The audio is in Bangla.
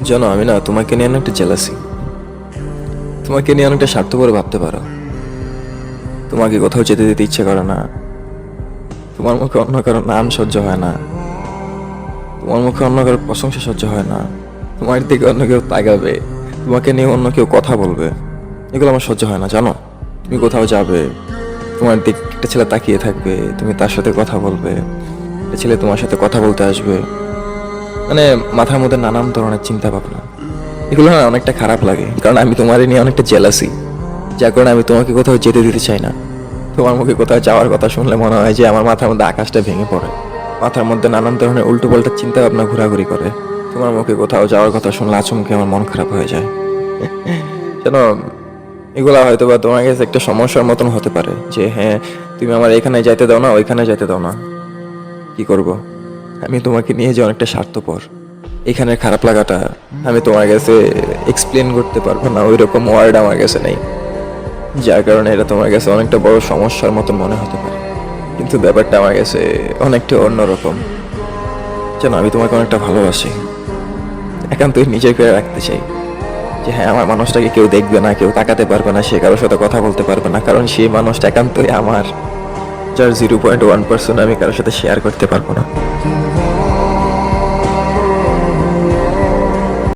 জানো, আমি না তোমাকে নিয়ে অনেকটা জেলাসি। তোমাকে নিয়ে অনেকটা স্বার্থপর ভাবতে পারো। তোমাকে কোথাও যেতে দিতে ইচ্ছে করে না। তোমার মুখে অন্য কারো নাম সহ্য হয় না। তোমার মুখে অন্য কারো প্রশংসা সহ্য হয় না। তোমার দিকে অন্য কেউ তাকাবে, তোমাকে নিয়ে অন্য কেউ কথা বলবে, এগুলো আমার সহ্য হয় না। জানো, তুমি কোথাও যাবে, তোমার দিক একটা ছেলে তাকিয়ে থাকবে, তুমি তার সাথে কথা বলবে, একটা ছেলে তোমার সাথে কথা বলতে আসবে, মানে মাথার মধ্যে নানান ধরনের চিন্তা ভাবনা, এগুলো না অনেকটা খারাপ লাগে। কারণ আমি তোমার নিয়ে অনেকটা জেলাসি, যার কারণে আমি তোমাকে কোথাও যেতে দিতে চাই না। তোমার মুখে কোথাও যাওয়ার কথা শুনলে মনে হয় যে আমার মাথার মধ্যে আকাশটা ভেঙে পড়ে, মাথার মধ্যে নানান ধরনের উল্টো পাল্টা চিন্তা ভাবনা ঘোরাঘুরি করে। তোমার মুখে কোথাও যাওয়ার কথা শুনলে আচমকে আমার মন খারাপ হয়ে যায়। যেন এগুলা হয়তো বা তোমার কাছে একটা সমস্যার মতন হতে পারে যে হ্যাঁ, তুমি আমার এখানে যাইতে দাও না, ওইখানে যাইতে দাও না। কি করব, আমি তোমাকে নিয়ে যে অনেকটা স্বার্থপর। এখানে খারাপ লাগাটা আমি তোমার কাছে এক্সপ্লেন করতে পারবো না, ওই রকম ওয়ার্ড আমার কাছে নেই, যার কারণে এটা তোমার কাছে অনেকটা বড় সমস্যার মতন মনে হতে পারে। কিন্তু ব্যাপারটা আমার কাছে অনেকটা অন্যরকম। যেন আমি তোমাকে অনেকটা ভালোবাসি, একান্তই নিজের করে রাখতে চাই। যে হ্যাঁ, আমার মানুষটাকে কেউ দেখবে না, কেউ তাকাতে পারবে না, সে কারোর সাথে কথা বলতে পারবে না, কারণ সেই মানুষটা একান্তই আমার, যার 0.1% আমি কারোর সাথে শেয়ার করতে পারবো না।